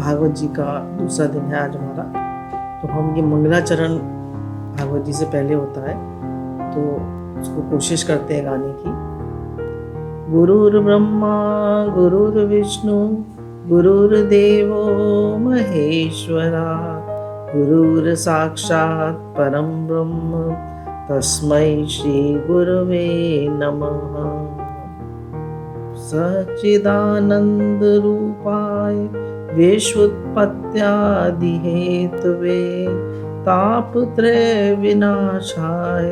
भागवत जी का दूसरा दिन है आज हमारा। तो हम ये मंगलाचरण भागवत जी से पहले होता है, तो उसको कोशिश करते हैं गाने की। गुरुर्ब्रह्मा गुरुर्विष्णु गुरुर्देवो महेश्वरा, गुरुर्साक्षात् परं ब्रह्म तस्मै श्री गुरवे नमः। सच्चिदानंद रूपाय विश्वोत्पत्त्यादि हेतवे तापत्रय विनाशाय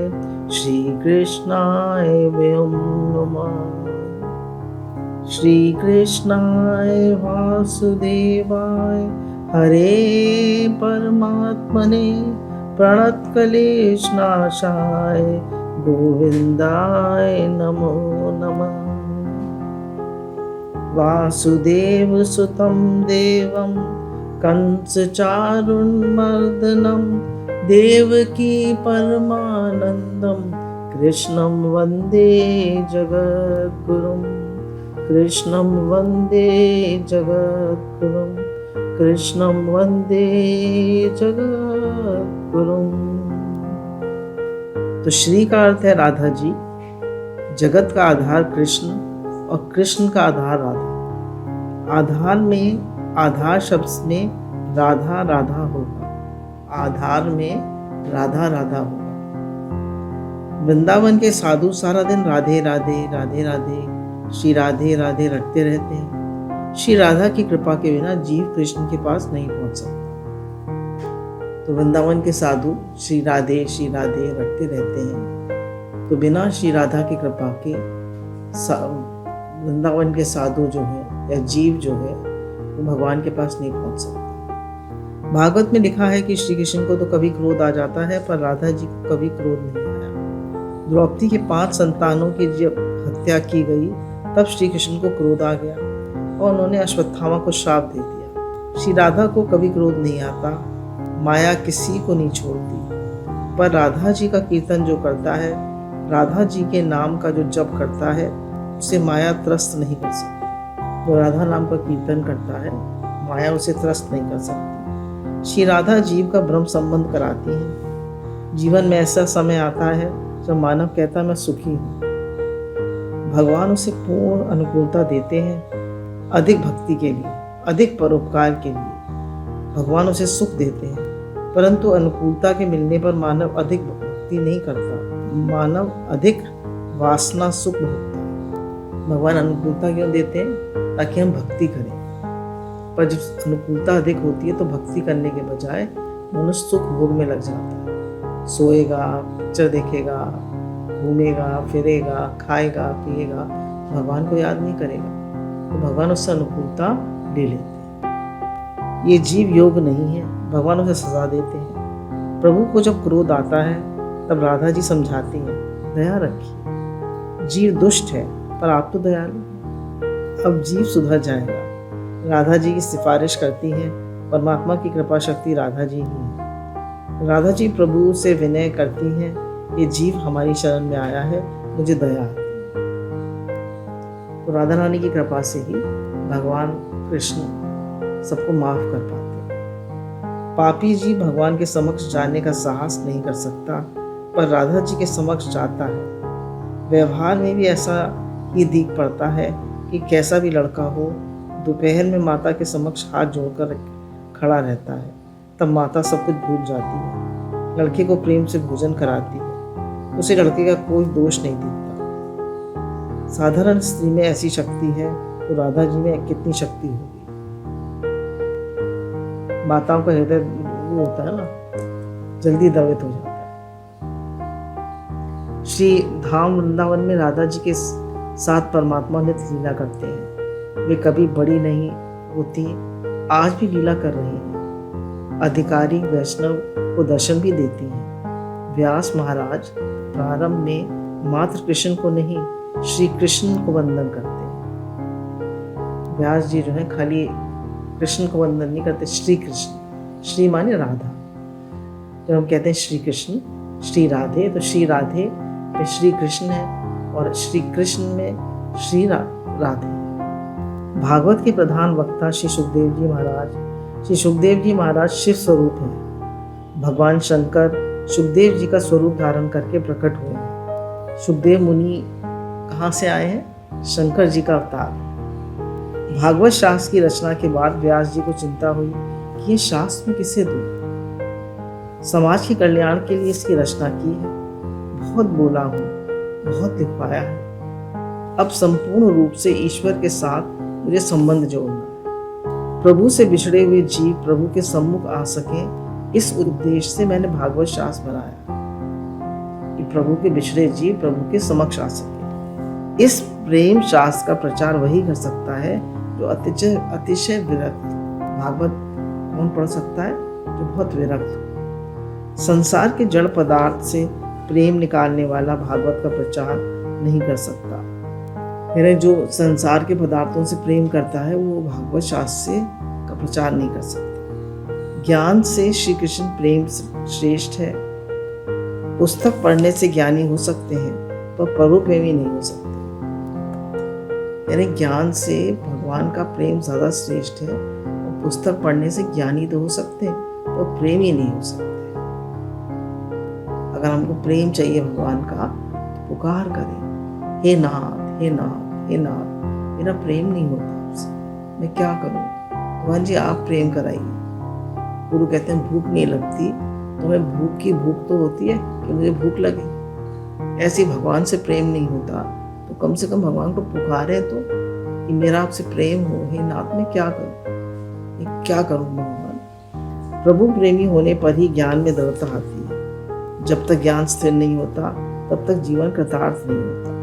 श्री कृष्णाय वयं नमः। श्री कृष्णाय वासुदेवाय हरे परमात्मने प्रणतक्लेशनाशाय गोविंदाय नमो नमः। वासुदेव सुतं देवं कंसचारुण्मर्दनं देवकी परमानन्दं कृष्णं वन्दे जगद्गुरुं। कृष्णं वन्दे जगद्गुरुं, कृष्णं वन्दे जगद्गुरुं। तो श्री का अर्थ है राधा जी, जगत का आधार कृष्ण और कृष्ण का आधार राधा। आधार में, आधार शब्द में राधा राधा होगा, आधार में राधा राधा होगा। वृंदावन के साधु सारा दिन राधे राधे राधे राधे श्री राधे राधे रटते रहते हैं। श्री राधा की कृपा के बिना जीव कृष्ण के पास नहीं पहुंच सकता। तो वृंदावन के साधु श्री राधे रटते रहते हैं, तो बिना श्री राधा की कृपा के वृंदावन के साधु जो है या जीव जो है वो भगवान के पास नहीं पहुंच सकता। भागवत में लिखा है कि श्री कृष्ण को तो कभी क्रोध आ जाता है, पर राधा जी को कभी क्रोध नहीं आया। द्रौपदी के 5 संतानों की जब हत्या की गई तब श्री कृष्ण को क्रोध आ गया और उन्होंने अश्वत्थामा को श्राप दे दिया। श्री राधा को कभी क्रोध नहीं आता, माया किसी को नहीं छोड़ती। पर राधा जी का कीर्तन जो करता है, राधा जी के नाम का जो जप करता है, उसे माया त्रस्त नहीं कर सकती। जो राधा नाम का कीर्तन करता है, माया उसे त्रस्त नहीं कर सकती। श्री राधा जीव का ब्रह्म संबंध कराती है। जीवन में ऐसा समय आता है जब मानव कहता है मैं सुखी हूँ। भगवान उसे पूर्ण अनुकूलता देते हैं अधिक भक्ति के लिए, अधिक परोपकार के लिए। भगवान उसे सुख देते हैं, परंतु अनुकूलता के मिलने पर मानव अधिक भक्ति नहीं करता, मानव अधिक वासना सुख भोगता है। भगवान अनुकूलता क्यों देते हैं? ताकि हम भक्ति करें। पर जब अनुकूलता अधिक होती है तो भक्ति करने के बजाय मनुष्य सुख भोग में लग जाता है। सोएगा, पिक्चर देखेगा, घूमेगा फिरेगा, खाएगा पिएगा, भगवान को याद नहीं करेगा, तो भगवान उससे अनुकूलता ले लेते हैं। ये जीव योग नहीं है, भगवान उसे सजा देते हैं। प्रभु को जब क्रोध आता है तब राधा जी समझाती हैं, दया रखिए, जीव दुष्ट है पर आप तो दयालु, अब जीव सुधर जाएगा। राधा जी की सिफारिश करती हैं, परमात्मा की कृपा शक्ति राधा जी ही है। राधा जी प्रभु से विनय करती हैं, ये जीव हमारी शरण में आया है, मुझे दया आती है। तो राधा रानी की कृपा से ही भगवान कृष्ण सबको माफ कर पाते हैं। पापी जी भगवान के समक्ष जाने का साहस नहीं कर सकता, पर राधा जी के समक्ष जाता है। व्यवहार में भी ऐसा ही दिख पड़ता है कि कैसा भी लड़का हो, दोपहर में माता के समक्ष हाथ जोड़कर खड़ा रहता है, तब माता सब कुछ भूल जाती है। लड़के को प्रेम से भोजन कराती है, उसे लड़के का कोई दोष नहीं दिखता। साधारण स्त्री में ऐसी शक्ति है, तो राधा जी में कितनी शक्ति होगी। माताओं का हृदय वो होता है ना, जल्दी द्रवित हो जाता है। श्री धाम वृंदावन में राधा जी के साथ परमात्मा नित्य लीला करते हैं। वे कभी बड़ी नहीं होती, आज भी लीला कर रही हैं। अधिकारी वैष्णव को दर्शन भी देती हैं। व्यास महाराज प्रारंभ में मात्र कृष्ण को नहीं, श्री कृष्ण को वंदन करते हैं। व्यास जी जो है खाली कृष्ण को वंदन नहीं करते, श्री कृष्ण, श्री माने राधा। जब हम कहते हैं श्री कृष्ण, श्री राधे, तो श्री राधे में श्री कृष्ण है और श्री कृष्ण में श्री राधे। भागवत के प्रधान वक्ता श्री सुखदेव जी महाराज श्री सुखदेव जी महाराज शिव स्वरूप हैं। भगवान शंकर सुखदेव जी का स्वरूप धारण करके प्रकट हुए हैं। सुखदेव मुनि कहाँ से आए हैं? शंकर जी का अवतार। भागवत शास्त्र की रचना के बाद व्यास जी को चिंता हुई कि ये शास्त्र में किसे दूं? समाज के कल्याण के लिए इसकी रचना की है। बहुत बोला हूँ, बहुत लिख पाया है। अब संपूर्ण रूप से ईश्वर के साथ मुझे संबंध जोड़ना है। प्रभु से बिछड़े हुए जीव प्रभु के सम्मुख आ सके, इस उद्देश्य से मैंने भागवत शास्त्र बनाया कि प्रभु के बिछड़े जीव प्रभु के समक्ष आ सके। इस प्रेम शास्त्र का प्रचार वही कर सकता है जो अतिशय विरक्त। भागवत कौन पढ़ सकता है? जो बहुत विरक्त हो। संसार के जड़ पदार्थ से प्रेम निकालने वाला भागवत का प्रचार नहीं कर सकता। मेरे जो संसार के पदार्थों से प्रेम करता है वो भागवत शास्त्र से का प्रचार नहीं कर सकता। ज्ञान से श्री कृष्ण प्रेम श्रेष्ठ है। पुस्तक पढ़ने से ज्ञानी हो सकते हैं पर परोप्रेमी नहीं हो सकते। यानी ज्ञान से भगवान का प्रेम ज़्यादा श्रेष्ठ है और पुस्तक पढ़ने से ज्ञानी तो हो सकते हैं पर प्रेमी नहीं हो सकते। अगर हमको प्रेम चाहिए भगवान का तो पुकार करें, हे नाथ हे नाथ हे नाथ, मेरा प्रेम नहीं होता आपसे, मैं क्या करूं? भगवान जी आप प्रेम कराइए। गुरु कहते हैं भूख नहीं लगती, तुम्हें भूख की भूख तो होती है कि मुझे भूख लगे। ऐसे भगवान से प्रेम नहीं होता तो कम से कम भगवान को पुकारे तो कि मेरा आपसे प्रेम हो, हे नाथ मैं क्या करूं, मैं क्या करूं भगवान। प्रभु प्रेमी होने पर ही ज्ञान में दृढ़ता आती है। जब तक ज्ञान स्थिर नहीं होता तब तक जीवन कृतार्थ नहीं होता।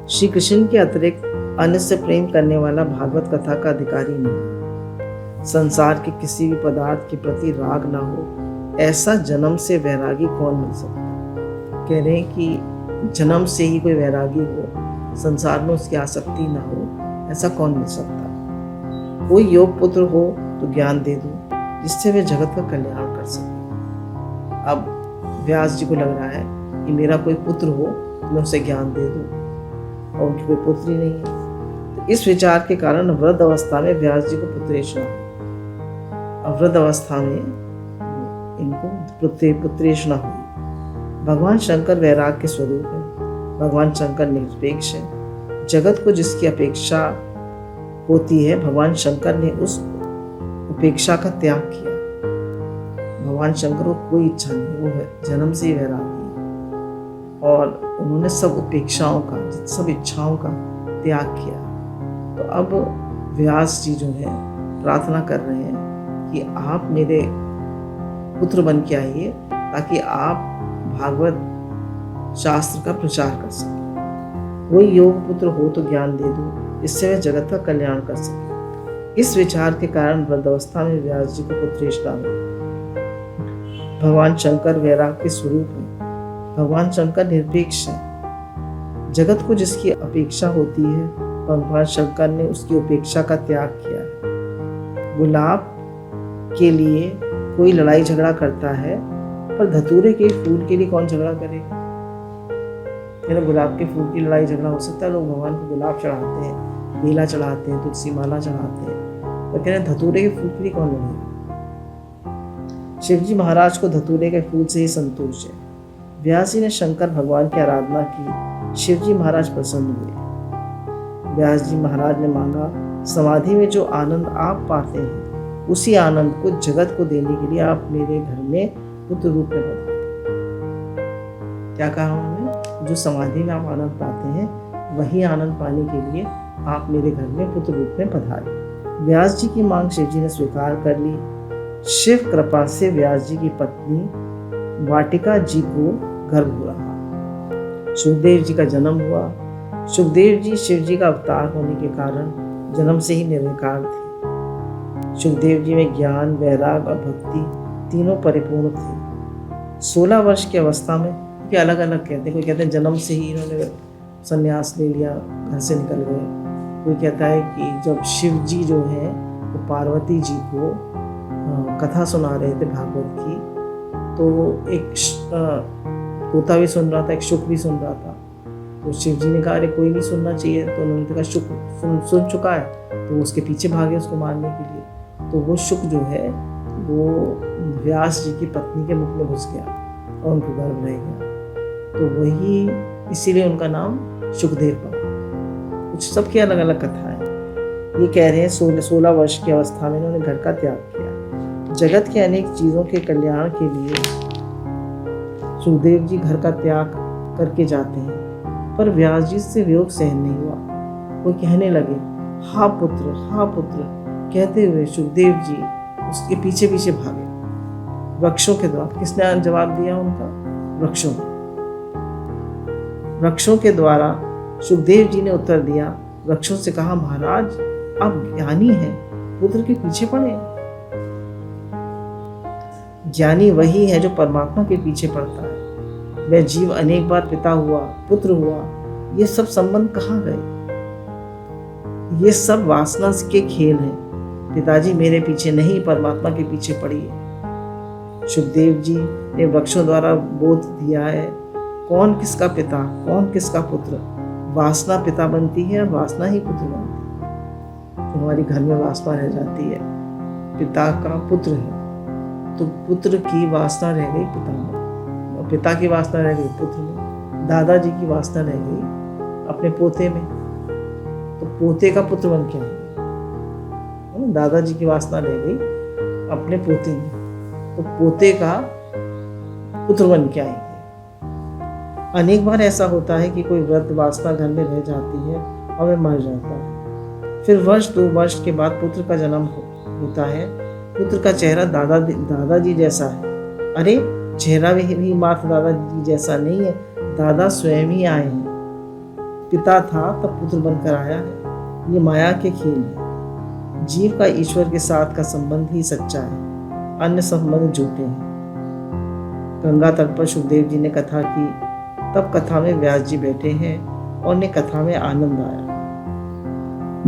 श्री कृष्ण के अतिरिक्त अन्य से प्रेम करने वाला भागवत कथा का अधिकारी नहीं। संसार के किसी भी पदार्थ के प्रति राग ना हो, ऐसा जन्म से वैरागी कौन मिल सकता? कह रहे हैं कि जन्म से ही कोई वैरागी हो, संसार में उसकी आसक्ति ना हो, ऐसा कौन मिल सकता? कोई योग पुत्र हो तो ज्ञान दे दूं जिससे वे जगत का कल्याण कर सके। अब व्यास जी को लग रहा है कि मेरा कोई पुत्र हो तो मैं उसे ज्ञान दे दूं, और उनकी कोई पुत्री नहीं है। तो इस विचार के कारण वृद्ध अवस्था में व्यास जी को पुत्रेशना हुई। वृद्ध अवस्था में इनको पुत्रेशना हुई। भगवान शंकर वैराग के स्वरूप है। भगवान शंकर निरपेक्ष है। जगत को जिसकी अपेक्षा होती है भगवान शंकर ने उस उपेक्षा का त्याग किया। भगवान शंकर को कोई इच्छा नहीं, वो है जन्म से ही वैरागी है और उन्होंने सब उपेक्षाओं का, सब इच्छाओं का त्याग किया। तो अब व्यास जी जो है प्रार्थना कर रहे हैं कि आप मेरे पुत्र बन के आइए ताकि आप भागवत शास्त्र का प्रचार कर सके। कोई योग पुत्र हो तो ज्ञान दे दो जिससे वह जगत का कल्याण कर सके। इस विचार के कारण वृद्धावस्था में व्यास जी को पुत्रेष्ठा हुई। भगवान शंकर वैराग के स्वरूप है। भगवान शंकर निरपेक्ष है। जगत को जिसकी अपेक्षा होती है भगवान शंकर ने उसकी उपेक्षा का त्याग किया है। गुलाब के लिए कोई लड़ाई झगड़ा करता है पर धतूरे के फूल के लिए कौन झगड़ा करेगा? मेरा गुलाब के फूल की लड़ाई झगड़ा हो सकता है। लोग भगवान को गुलाब चढ़ाते हैं, बेला चढ़ाते हैं, तुलसी माला चढ़ाते हैं, पर कह रहे धतूरे के फूल के लिए कौन लड़ेगा? शिवजी महाराज को धतूरे के फूल से ही संतोष है। व्यास जी ने शंकर भगवान की आराधना की। शिवजी महाराज प्रसन्न हुए। व्यास जी महाराज ने मांगा, समाधि में जो आनंद आप पाते हैं उसी आनंद को जगत को देने के लिए आप मेरे घर में पुत्र रूप में पधारें। क्या कहा उन्होंने? जो समाधि में आप आनंद पाते हैं वही आनंद पाने के लिए आप मेरे घर में पुत्र रूप में पधारें। व्यास जी की मांग शिव जी ने स्वीकार कर ली। शिव कृपा से व्यास जी की पत्नी वाटिका जी को गर्भ हो रहा। सुखदेव जी का जन्म हुआ। सुखदेव जी शिव जी का अवतार होने के कारण जन्म से ही निर्विकार थे। सुखदेव जी में ज्ञान, वैराग और भक्ति तीनों परिपूर्ण थे। 16 वर्ष की अवस्था में, कि अलग अलग कहते हैं, कोई कहते हैं जन्म से ही इन्होंने संन्यास ले लिया, घर से निकल गए। कोई कहता है कि जब शिव जी जो है वो पार्वती जी को कथा सुना रहे थे भागवत की, तो एक तोता भी सुन रहा था, एक शुक भी सुन रहा था। तो शिव जी ने कहा अरे कोई नहीं सुनना चाहिए, तो उन्होंने कहा शुक सुन चुका है, तो उसके पीछे भागे उसको मारने के लिए। तो वो शुक जो है वो व्यास जी की पत्नी के मुख में घुस गया और उनको गर्भ रह गया, तो वही इसीलिए उनका नाम शुकदेव पड़ा। कुछ सबकी अलग अलग कथा है। ये कह रहे हैं 16 वर्ष की अवस्था में इन्होंने घर का त्याग किया। जगत के अनेक चीज़ों के कल्याण के लिए सुखदेव जी घर का त्याग करके जाते हैं, पर व्यास जी से वियोग सहन नहीं हुआ। वो कहने लगे, हा पुत्र, हा पुत्र कहते हुए सुखदेव जी उसके पीछे पीछे भागे वृक्षों के द्वारा। किसने जवाब दिया उनका? वृक्षों के द्वारा सुखदेव जी ने उत्तर दिया। वृक्षों से कहा, महाराज आप ज्ञानी हैं, पुत्र के पीछे पड़े। ज्ञानी वही है जो परमात्मा के पीछे पड़ता है। वह जीव अनेक बार पिता हुआ, पुत्र हुआ, ये सब संबंध कहाँ गए? ये सब वासना के खेल हैं। पिताजी मेरे पीछे नहीं, परमात्मा के पीछे पड़िए। सुखदेव जी ने वृक्षों द्वारा बोध दिया है कौन किसका पिता, कौन किसका पुत्र। वासना पिता बनती है और वासना ही पुत्र बनती है। हमारी घर में वासना रह जाती है, पिता का पुत्र है, तो पुत्र की वासना रह गई पिता में, और पिता की वासना रह गई पुत्र में, दादाजी की वासना रह गई अपने पोते में, तो पोते का पुत्र बन के आएंगे। दादाजी की वासना रह गई अपने पोते में, तो पोते का पुत्र बन के आएंगे। अनेक बार ऐसा होता है कि कोई वृद्ध वासना घर में रह जाती है और वह मर जाता है। फिर वर्ष 2 वर्ष के बाद पुत्र का जन्म होता है। पुत्र का चेहरा दादाजी जैसा है। अरे चेहरा भी मात्र दादाजी जैसा नहीं है, दादा स्वयं ही आए हैं। पिता था तब पुत्र बनकर आया है। ये माया के खेल है। जीव का ईश्वर के साथ का संबंध ही सच्चा है, अन्य संबंध झूठे हैं। गंगा तट पर सुखदेव जी ने कथा की, तब कथा में व्यास जी बैठे हैं और उन्हें कथा में आनंद आया।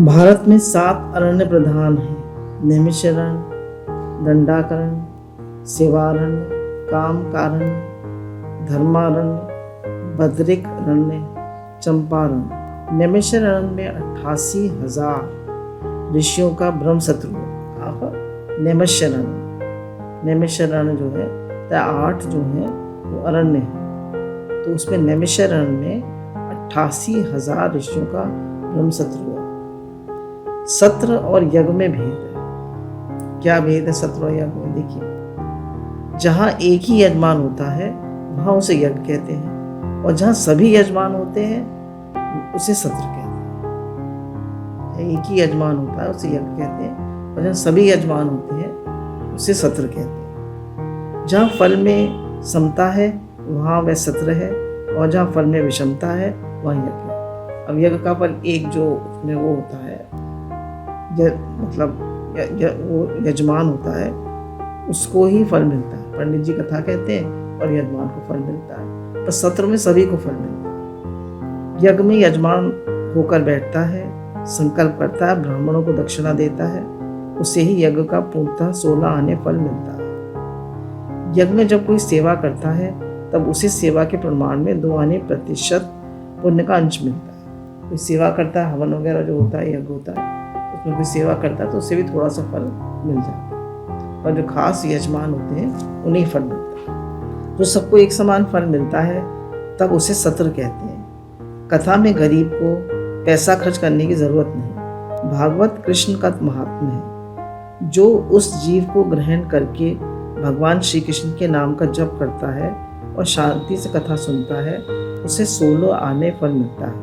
भारत में 7 अरण्य प्रधान हैं: नैमिषारण्य, दंडाकारण्य, सेवारण्य, कामकारण्य, धर्मारण्य, बद्रिकारण्य, चंपारण्य। नैमिषारण्य में 88,000 ऋषियों का ब्रह्म सत्र हुआ। नैमिषारण्य जो है 8 जो है वो अरण्य है, तो उसमें नैमिषारण्य में 88,000 ऋषियों का ब्रह्म सत्र हुआ। सत्र और यज्ञ में भेद है। क्या भेद है सत्र और यज्ञ में? देखिए, जहाँ एक ही यजमान होता है वहाँ उसे यज्ञ कहते हैं, और जहाँ सभी यजमान होते हैं उसे सत्र कहते हैं। एक ही यजमान होता है उसे यज्ञ कहते हैं, और जहाँ सभी यजमान होते हैं उसे सत्र कहते हैं। जहाँ फल में समता है वहाँ वह सत्र है, और जहाँ फल में विषमता है वहाँ यज्ञ है। अब यज्ञ का फल एक जो उसमें वो होता है, मतलब वो यजमान होता है, उसको ही फल मिलता है। पंडित जी कथा कहते हैं और यजमान को फल मिलता है, पर सत्र में सभी को फल मिलता है। यज्ञ में यजमान होकर बैठता है, संकल्प करता है, ब्राह्मणों को दक्षिणा देता है, उसे ही यज्ञ का पूर्णतः 16 आने फल मिलता है। यज्ञ में जब कोई सेवा करता है तब उसे सेवा के प्रमाण में 2 आने प्रतिशत पुण्य का अंश मिलता है। कोई सेवा करता है, हवन वगैरह जो होता है, यज्ञ होता है, उसमें कोई सेवा करता है तो उससे भी थोड़ा सा फल मिल जाता है, और जो खास यजमान होते हैं उन्हें फल मिलता है। जो सबको एक समान फल मिलता है तब उसे सत्र कहते हैं। कथा में गरीब को पैसा खर्च करने की जरूरत नहीं। भागवत कृष्ण का महात्म्य है। जो उस जीव को ग्रहण करके भगवान श्री कृष्ण के नाम का जप करता है और शांति से कथा सुनता है, उसे 16 आने फल मिलता है।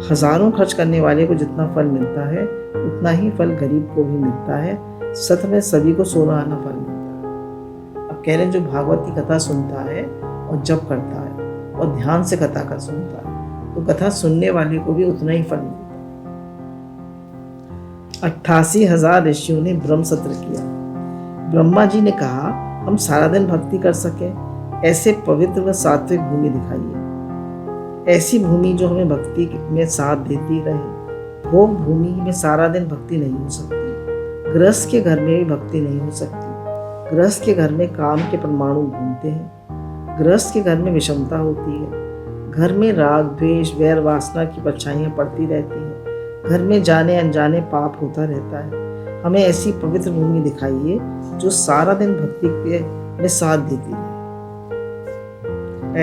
हजारों खर्च करने वाले को जितना फल मिलता है उतना ही फल गरीब को भी मिलता है। सत्र में सभी को 16 आना फल मिलता है। अब कह रहे हैं जो भागवत की कथा सुनता है और जप करता है और ध्यान से कथा का सुनता है, तो कथा सुनने वाले को भी उतना ही फल मिलता है। 88,000 ऋषियों ने ब्रह्म सत्र किया। ब्रह्मा जी ने कहा, हम सारा दिन भक्ति कर सके ऐसे पवित्र व सात्विक भूमि दिखाइए। ऐसी भूमि जो हमें भक्ति में साथ देती रहे। भोग भूमि में सारा दिन भक्ति नहीं हो सकती। गृहस्थ के घर में भी भक्ति नहीं हो सकती। गृहस्थ के घर में काम के परमाणु घूमते हैं। गृहस्थ के घर में विषमता होती है। घर में राग द्वेष वैर वासना की परछाइयाँ पड़ती रहती हैं। घर में जाने अनजाने पाप होता रहता है। हमें ऐसी पवित्र भूमि दिखाइए जो सारा दिन भक्ति के में साथ देती है।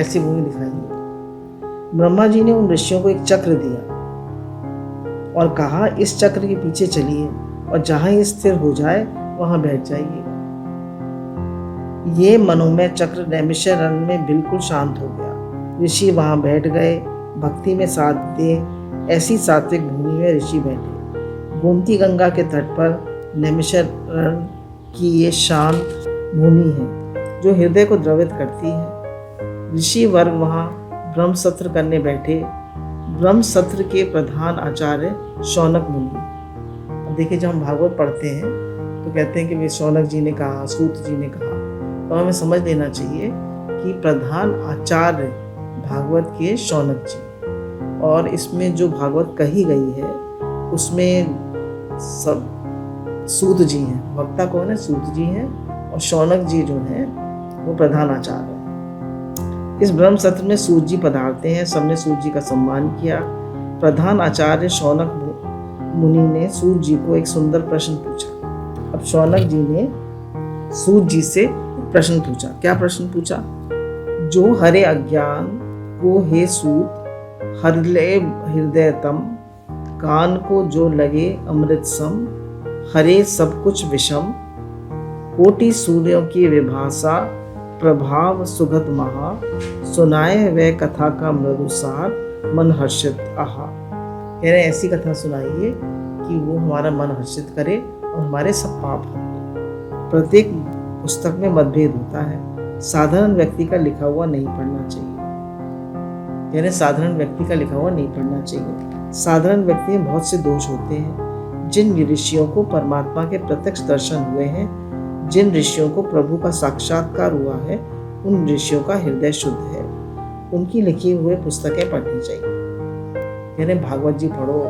ऐसी भूमि दिखाइए। ब्रह्मा जी ने उन ऋषियों को एक चक्र दिया और कहा, इस चक्र के पीछे चलिए और जहां ये स्थिर हो जाए वहां बैठ जाइए। ये मनोमय चक्र नैमिषारण्य में बिल्कुल शांत हो गया। ऋषि वहां बैठ गए, भक्ति में साथ दे। ऐसी सात्विक भूमि में ऋषि बैठे। गोमती गंगा के तट पर नैमिषारण्य की ये शांत भूमि है जो हृदय को द्रवित करती है। ऋषि वर्ग वहां ब्रह्म सत्र करने बैठे। ब्रह्म सत्र के प्रधान आचार्य शौनक मुनि। अब देखिए, जब हम भागवत पढ़ते हैं तो कहते हैं कि वे शौनक जी ने कहा, सूत जी ने कहा, तो हमें समझ लेना चाहिए कि प्रधान आचार्य भागवत के शौनक जी, और इसमें जो भागवत कही गई है उसमें सब सूत जी हैं। वक्ता कौन है? सूत जी हैं, और शौनक जी जो हैं वो प्रधान आचार्य हैं। इस ब्रह्म सत्र में सूत जी पधारते हैं। सबने सूत जी का सम्मान किया। प्रधान आचार्य शौनक मुनि ने सूत जी को एक सुंदर प्रश्न पूछा। अब शौनक जी ने सूत जी से प्रश्न पूछा। क्या प्रश्न पूछा? जो हरे अज्ञान को हे सूत हरले हृदयतम, कान को जो लगे अमृत सम, हरे सब कुछ विषम, कोटि सूर्यों की विभाषा, प्रभाव सुगत महा, सुनाए वह कथा का मृदुसार, मन हर्षित आहा। कह रहे ऐसी कथा सुनाइए कि वो हमारा मन हर्षित करे और हमारे सब पाप हटे। प्रत्येक पुस्तक में मतभेद होता है। साधारण व्यक्ति का लिखा हुआ नहीं पढ़ना चाहिए। कह रहे साधारण व्यक्ति का लिखा हुआ नहीं पढ़ना चाहिए। साधारण व्यक्ति में बहुत से दोष होते हैं। जिन ऋषियों को परमात्मा के प्रत्यक्ष दर्शन हुए हैं, जिन ऋषियों को प्रभु का साक्षात्कार हुआ है, उन ऋषियों का हृदय शुद्ध है। उनकी लिखी हुई पुस्तकें पढ़नी चाहिए। यानी भागवत जी पढ़ो,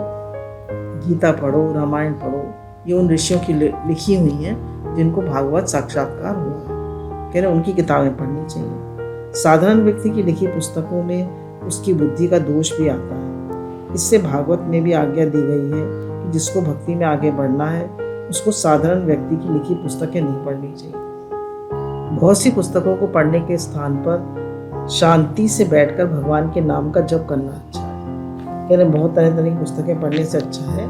गीता पढ़ो, रामायण पढ़ो, ये उन ऋषियों की लिखी हुई हैं जिनको भागवत साक्षात्कार हुआ है। कह रहे उनकी किताबें पढ़नी चाहिए। साधारण व्यक्ति की लिखी पुस्तकों में उसकी बुद्धि का दोष भी आता है। इससे भागवत में भी आज्ञा दी गई है कि जिसको भक्ति में आगे बढ़ना है उसको साधारण व्यक्ति की लिखी पुस्तकें नहीं पढ़नी चाहिए। बहुत सी पुस्तकों को पढ़ने के स्थान पर शांति से बैठकर भगवान के नाम का जप करना अच्छा है। कह रहे बहुत तरह तरह की पुस्तकें पढ़ने से अच्छा है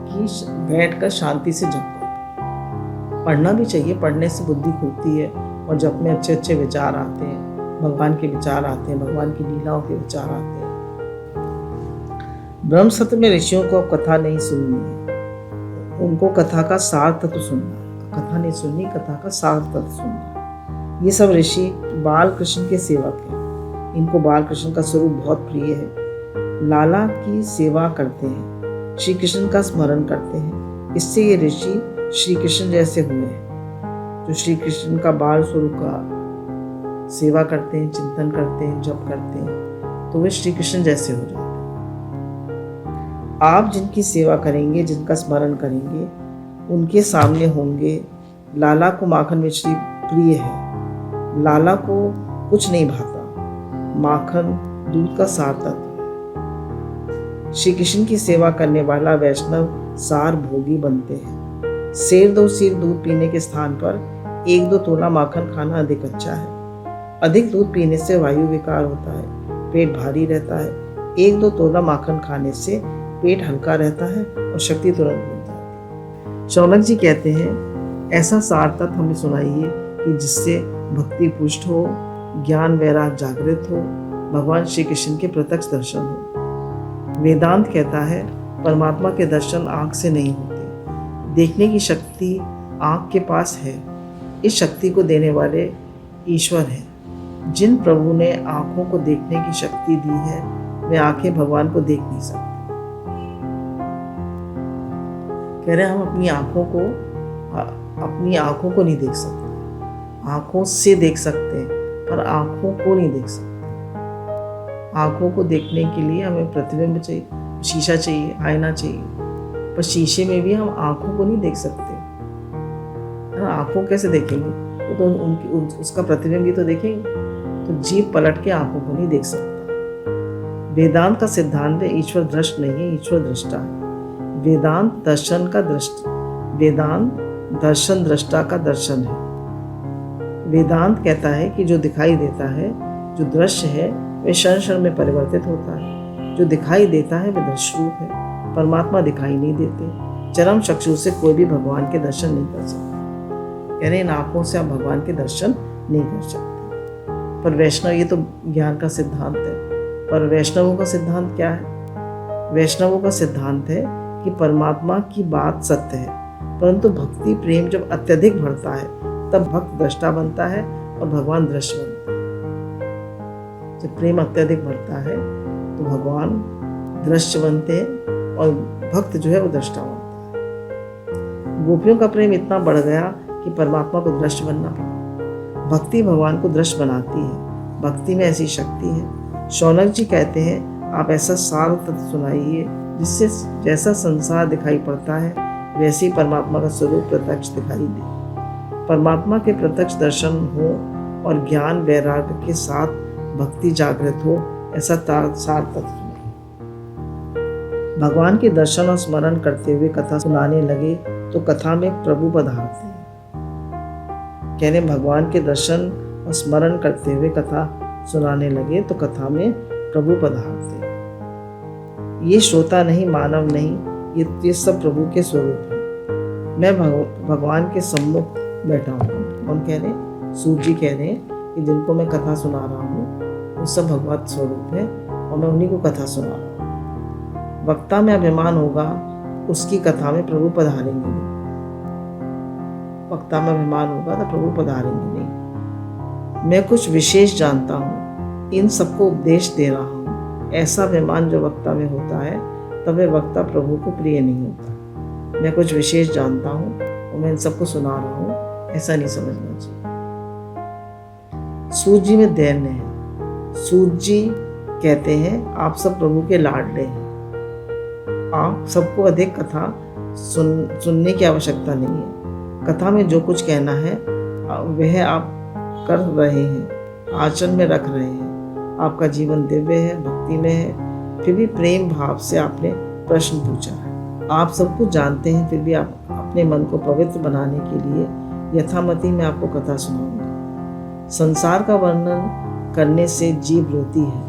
कि बैठकर शांति से जप करो। पढ़ना भी चाहिए, पढ़ने से बुद्धि खुलती है और जप में अच्छे अच्छे विचार आते हैं, भगवान के विचार आते हैं, भगवान की लीलाओं के विचार आते हैं। ब्रह्म सत्र में ऋषियों को अब कथा नहीं सुननी है, उनको कथा का सार तत्व सुनना है। कथा नहीं सुननी, कथा का सार तत्व सुनना। ये सब ऋषि बाल कृष्ण के सेवक हैं। इनको बाल कृष्ण का स्वरूप बहुत प्रिय है। लाला की सेवा करते हैं, श्री कृष्ण का स्मरण करते हैं। इससे ये ऋषि श्री कृष्ण जैसे हुए हैं। जो श्री कृष्ण का बाल स्वरूप का सेवा करते हैं, चिंतन करते हैं, जप करते हैं, तो वे श्री कृष्ण जैसे हो जाते हैं। आप जिनकी सेवा करेंगे, जिनका स्मरण करेंगे, उनके सामने होंगे। लाला को माखन मिश्री प्रिय है। लाला को कुछ नहीं भाता। माखन दूध का सार तत्व है। श्री कृष्ण की सेवा करने वाला वैष्णव सार भोगी बनते हैं। सेर दो सिर दूध पीने के स्थान पर 1-2 तोला माखन खाना अधिक अच्छा है। अधिक दूध पीने से वायु विकार होता है, पेट भारी रहता है। 1-2 तोला माखन खाने से पेट हल्का रहता है और शक्ति तुरंत मिल जाती है। शौनक जी कहते हैं ऐसा सार तत्व हमें सुनाइए कि जिससे भक्ति पुष्ट हो, ज्ञान वैराग जागृत हो, भगवान श्री कृष्ण के प्रत्यक्ष दर्शन हो। वेदांत कहता है परमात्मा के दर्शन आँख से नहीं होते। देखने की शक्ति आँख के पास है। इस शक्ति को देने वाले ईश्वर हैं। जिन प्रभु ने आँखों को देखने की शक्ति दी है, वे आँखें भगवान को देख नहीं सकती। कह रहे हम अपनी आँखों को नहीं देख सकते। आँखों से देख सकते हैं पर आँखों को नहीं देख सकते। आँखों को देखने के लिए हमें प्रतिबिंब चाहिए, शीशा चाहिए, आईना चाहिए, पर शीशे में भी हम आँखों को नहीं देख सकते। आँखों कैसे देखेंगे? वो तो उसका प्रतिबिंब भी तो देखेंगे। तो जीभ पलट के आँखों को नहीं देख सकता। वेदांत का सिद्धांत है ईश्वर दृष्ट नहीं है, ईश्वर दृष्टा है। वेदांत दर्शन का वेदांत दर्शन दृष्टा का दर्शन है। वेदांत कहता है कि जो दिखाई देता है, जो दृश्य है, वह क्षण क्षण में परिवर्तित होता है। जो दिखाई देता है वह दृश्य रूप है, परमात्मा दिखाई नहीं देते। चरम चक्षु से कोई भी भगवान के दर्शन नहीं कर सकता, यानी इन आंखों से आप भगवान के दर्शन नहीं कर सकते। पर वैष्णव, ये तो ज्ञान का सिद्धांत है, पर वैष्णवों का सिद्धांत क्या है? वैष्णवों का सिद्धांत है कि परमात्मा की बात सत्य है, परंतु भक्ति प्रेम जब अत्यधिक बढ़ता है तब भक्त दृष्टा बनता है और भगवान दृश्य बनता है। जब प्रेम अत्यधिक बढ़ता है तो भगवान दृश्य बनते हैं और भक्त जो है वो दृष्टा बनता है। गोपियों का प्रेम इतना बढ़ गया कि परमात्मा को दृश्य बनना पड़ा। भक्ति भगवान को दृश्य बनाती है, भक्ति में ऐसी शक्ति है। शौनक जी कहते हैं, आप ऐसा सार तत्व सुनाइए जिससे जैसा संसार दिखाई पड़ता है वैसे ही परमात्मा का स्वरूप प्रत्यक्ष दिखाई दे। परमात्मा के प्रत्यक्ष दर्शन हो और ज्ञान वैराग्य के साथ भक्ति जागृत हो, ऐसा सार तत्व नहीं। भगवान के दर्शन और स्मरण करते हुए कथा सुनाने लगे तो कथा में प्रभु पधारते हैं। कहने भगवान के दर्शन और स्मरण करते हुए कथा सुनाने लगे तो कथा में प्रभु पधारते हैं। ये श्रोता नहीं, मानव नहीं, ये सब प्रभु के स्वरूप है। मैं भगवान के सम्मुख बैठा हूँ। कौन कह रहे? सूर्य जी कह रहे हैं कि जिनको मैं कथा सुना रहा हूँ वो सब भगवत स्वरूप है और मैं उन्हीं को कथा सुना रहा हूँ। वक्ता में अभिमान होगा, उसकी कथा में प्रभु पधारेंगे नहीं। वक्ता में अभिमान होगा तो प्रभु पधारेंगे नहीं। मैं कुछ विशेष जानता हूँ, इन सबको उपदेश दे रहा हूँ। ऐसा अभिमान जो वक्ता में होता है तब वह वक्ता प्रभु को प्रिय नहीं होता। मैं कुछ विशेष जानता हूँ और मैं इन सबको सुना रहा हूँ, ऐसा नहीं समझना चाहिए। सूत जी में दैन्य है। सूत जी कहते हैं, आप सब प्रभु के लाडले हैं। आप सबको अधिक कथा सुनने की आवश्यकता नहीं है। कथा में जो कुछ कहना है वह आप कर रहे हैं, आचरण में रख रहे हैं। आपका जीवन दिव्य है, भक्ति में है, फिर भी प्रेम भाव से आपने प्रश्न पूछा है। आप सब कुछ जानते हैं, फिर भी आप अपने मन को पवित्र बनाने के लिए यथामति मैं आपको कथा सुनाऊंगा। संसार का वर्णन करने से जीव रोती है,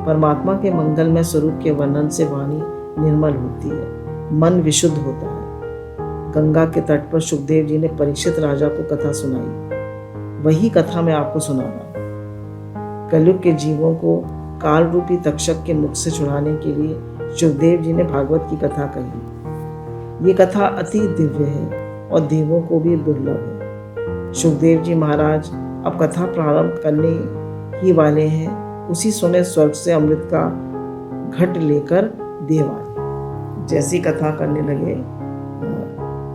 परमात्मा के मंगलमय स्वरूप के वर्णन से वाणी निर्मल होती है, मन विशुद्ध होता है। गंगा के तट पर सुखदेव जी ने परीक्षित राजा को कथा सुनाई, वही कथा मैं आपको सुना रहा हूँ। कलयुग के जीवों को काल रूपी तक्षक के मुख से छुड़ाने के लिए सुखदेव जी ने भागवत की कथा कही। ये कथा अति दिव्य है और देवों को भी दुर्लभ है। सुखदेव जी महाराज अब कथा प्रारंभ करने ही वाले हैं। उसी समय स्वर्ग से अमृत का घट लेकर देव आए। जैसी कथा करने लगे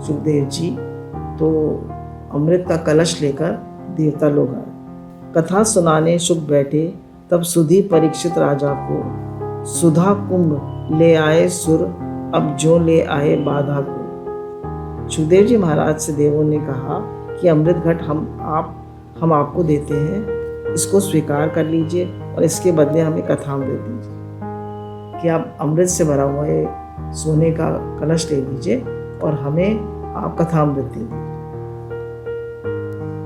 सुखदेव जी तो अमृत का कलश लेकर देवता लोग आए। कथा सुनाने सुख बैठे तब सुधी परीक्षित राजा को सुधा कुंभ ले आए सुर, अब जो ले आए बाधा को। सुखदेव जी महाराज से देवों ने कहा कि अमृत घट हम आपको देते हैं, इसको स्वीकार कर लीजिए और इसके बदले हमें कथा अमृत दीजिए। कि आप अमृत से भरा हुआ ये सोने का कलश ले लीजिए और हमें आप कथा अमृत दे दीजिए।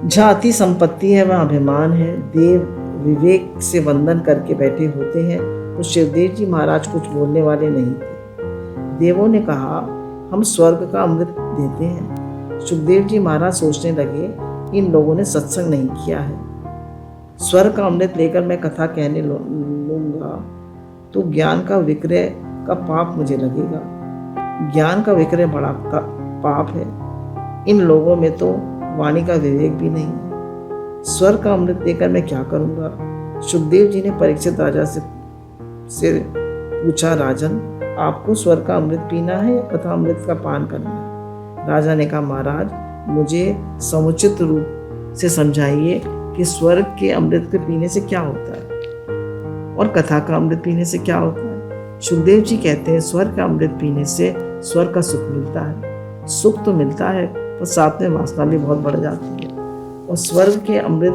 जहाँ अति संपत्ति है वहाँ अभिमान है। देव विवेक से वंदन करके बैठे होते हैं तो शिवदेव जी महाराज कुछ बोलने वाले नहीं थे। देवों ने कहा, हम स्वर्ग का अमृत देते हैं। सुखदेव जी महाराज सोचने लगे, इन लोगों ने सत्संग नहीं किया है। स्वर्ग का अमृत लेकर मैं कथा कहने लूँगा तो ज्ञान का विक्रय का पाप मुझे लगेगा। ज्ञान का विक्रय बड़ा पाप है। इन लोगों में तो वाणी का विवेक भी नहीं है। स्वर्ग का अमृत लेकर मैं क्या करूँगा? सुखदेव जी ने परीक्षित राजा से पूछा, राजन आपको स्वर्ग का अमृत पीना है या कथा अमृत का पान करना है? राजा ने कहा, महाराज मुझे समुचित रूप से समझाइए कि स्वर्ग के अमृत के पीने से क्या होता है और कथा का अमृत पीने से क्या होता है। सुखदेव जी कहते हैं, स्वर्ग का अमृत पीने से स्वर्ग का सुख मिलता है। सुख तो मिलता है पर साथ में वासना भी बहुत बढ़ जाती है। और स्वर्ग के अमृत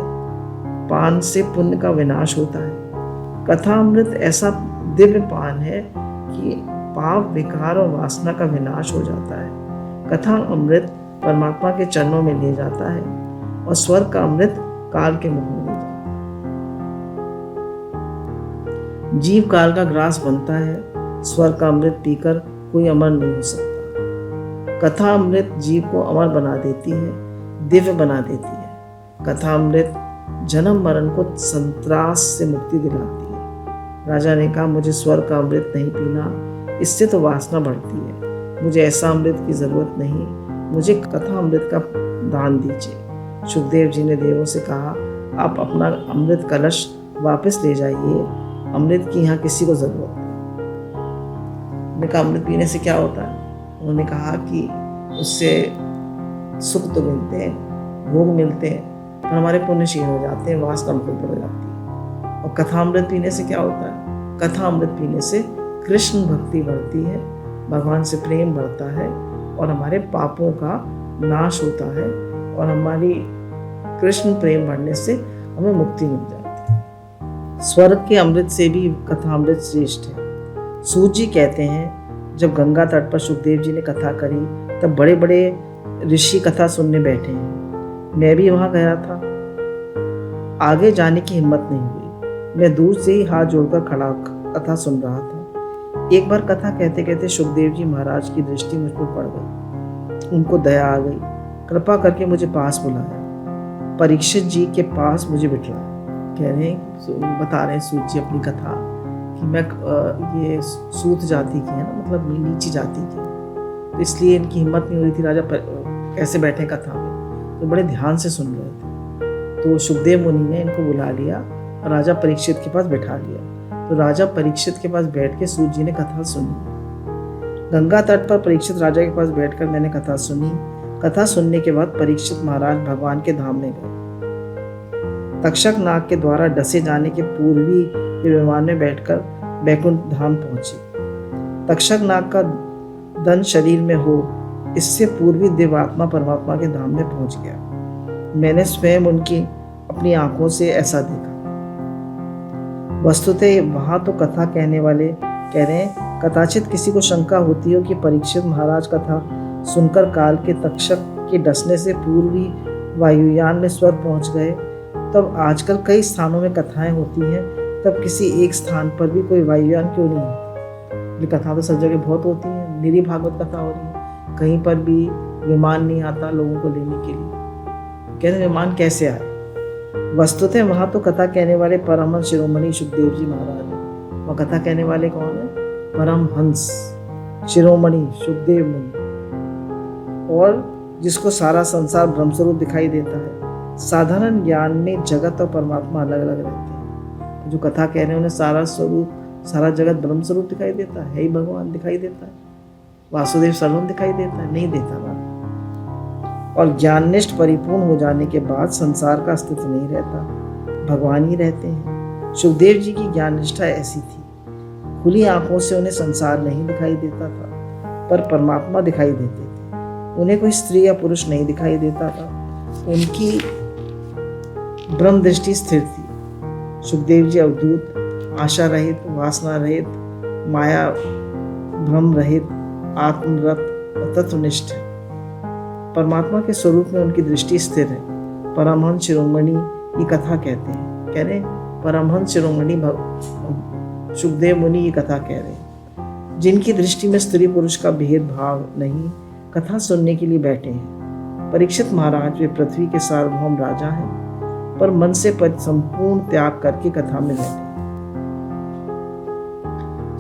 पान से पुण्य का विनाश होता है। कथा अमृत ऐसा दिव्य पान है कि पाप विकार और वासना का विनाश हो जाता है। कथा अमृत परमात्मा के चरणों में ले जाता है और स्वर्ग का अमृत काल के मुख में ले जाता है। जीव काल का ग्रास बनता है, स्वर्ग का अमृत पीकर कोई अमर नहीं हो सकता। कथा अमृत जीव को अमर बना देती है, दिव्य बना देती है। कथा अमृत जन्म मरण को संत्रास से मुक्ति दिलाती है। राजा ने कहा, मुझे स्वर्ग का अमृत नहीं पीना, इससे तो वासना बढ़ती है। मुझे ऐसा अमृत की जरूरत नहीं, मुझे कथा अमृत का दान दीजिए। सुखदेव जी ने देवों से कहा, आप अपना अमृत कलश वापस ले जाइए, अमृत की यहाँ किसी को जरूरत नहीं। उन्होंने कहा, अमृत पीने से क्या होता है? उन्होंने कहा कि उससे सुख तो मिलते हैं, भोग मिलते हैं, पर हमारे पुण्य क्षीण हो जाते हैं, वासना कमजोर पड़ जाती है। और कथा अमृत पीने से क्या होता है? कथा अमृत पीने से कृष्ण भक्ति बढ़ती है, भगवान से प्रेम बढ़ता है और हमारे पापों का नाश होता है और हमारी कृष्ण प्रेम बढ़ने से हमें मुक्ति मिल जाती है। स्वर्ग के अमृत से भी कथा अमृत श्रेष्ठ है। सूत जी कहते हैं, जब गंगा तट पर सुखदेव जी ने कथा करी तब बड़े बड़े ऋषि कथा सुनने बैठे हैं। मैं भी वहां गया था, आगे जाने की हिम्मत नहीं हुई। मैं दूर से ही हाथ जोड़कर खड़ा कथा सुन रहा था। एक बार कथा कहते कहते सुखदेव जी महाराज की दृष्टि मुझ पर पड़ गई। उनको दया आ गई, कृपा करके मुझे पास बुलाया, परीक्षित जी के पास मुझे बिठाया। कह रहे हैं, बता रहे हैं सूत जी अपनी कथा कि मैं ये सूत जाति की है ना, मतलब नीची जाति की, तो इसलिए इनकी हिम्मत नहीं हो रही थी राजा कैसे बैठे कथा में, तो बड़े ध्यान से सुन रहे थे। तो सुखदेव मुनि ने इनको बुला लिया और राजा परीक्षित के पास बैठा लिया। तो राजा परीक्षित के पास बैठ के सूत जी ने कथा सुनी। गंगा तट पर परीक्षित राजा के पास बैठकर मैंने कथा सुनी। कथा सुनने के बाद परीक्षित महाराज भगवान के धाम में गए। तक्षक नाग के द्वारा डसे जाने के पूर्व ही विमान में बैठकर बैकुंठ धाम पहुंचे। तक्षक नाग का दंड शरीर में हो, इससे पूर्वी दिव्यात्मा परमात्मा के धाम में पहुंच गया। मैंने स्वयं उनकी अपनी आंखों से ऐसा देखा। वस्तुतः वहां तो कथा कहने वाले कह रहे हैं, कदाचित किसी को शंका होती हो कि परीक्षित महाराज कथा सुनकर काल के तक्षक के डसने से पूर्व ही वायुयान में स्वर्ग पहुंच गए। तब आजकल कई स्थानों में कथाएं होती हैं, तब किसी एक स्थान पर भी कोई वायुयान क्यों नहीं होती? ये कथा तो सब जगह बहुत होती है, निरी भागवत कथा हो रही है, कहीं पर भी विमान नहीं आता लोगों को लेने के लिए। कहते विमान कैसे आए? वस्तुतः वहां तो कथा कहने वाले परमहंस शिरोमणि सुखदेव जी महाराज हैं। वह कथा कहने वाले कौन है? परमहंस शिरोमणि सुखदेव मुनि, और जिसको सारा संसार ब्रह्मस्वरूप दिखाई देता है। साधारण ज्ञान में जगत और परमात्मा अलग अलग रहते हैं। जो कथा कह रहे हैं उन्हें सारा स्वरूप, सारा जगत ब्रह्म स्वरूप दिखाई देता है ही भगवान दिखाई देता है, वासुदेव सर्वम दिखाई देता है? नहीं देता ना। और ज्ञाननिष्ठ परिपूर्ण हो जाने के बाद संसार का अस्तित्व नहीं रहता, भगवान ही रहते हैं। सुखदेव जी की ज्ञान निष्ठा ऐसी थी, खुली आंखों से उन्हें संसार नहीं दिखाई देता था, पर परमात्मा दिखाई देते थे। उन्हें कोई स्त्री या पुरुष नहीं दिखाई देता था, उनकी ब्रह्म दृष्टि स्थिर थी। सुखदेव जी अवधूत, आशा रहित, वासना रहित, माया भ्रम रहित, आत्मरत और तत्वनिष्ठ है। परमात्मा के स्वरूप में उनकी दृष्टि स्थिर है। परमहंस शिरोमणि ये कथा कहते हैं, कह रहे परमहंस शिरोमणि सुखदेव मुनि ये कथा कह रहे हैं, जिनकी दृष्टि में स्त्री पुरुष का भेदभाव नहीं, कथा सुनने के लिए बैठे हैं। परीक्षित महाराज वे पृथ्वी के सार्वभौम राजा हैं, पर मन से संपूर्ण त्याग करके कथा में बैठे।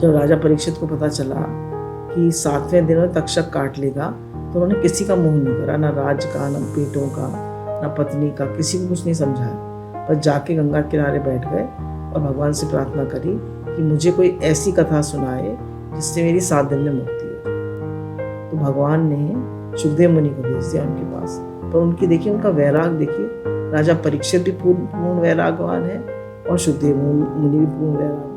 जब राजा परीक्षित को पता चला कि 7वें दिन में तक्षक काट लेगा, तो उन्होंने किसी का मुंह नहीं करा, ना राज्य का, ना बेटों का, ना पत्नी का, किसी को कुछ नहीं समझाया, पर जाके गंगा किनारे बैठ गए और भगवान से प्रार्थना करी कि मुझे कोई ऐसी कथा सुनाए जिससे मेरी 7 दिन में मुक्ति हो। तो भगवान ने सुखदेव मुनि को भेज दिया उनके पास। पर उनकी देखिए, उनका वैराग देखिए, राजा परीक्षित भी पूर्ण वैरागवान है और सुखदेव मुनि भी पूर्ण वैराग।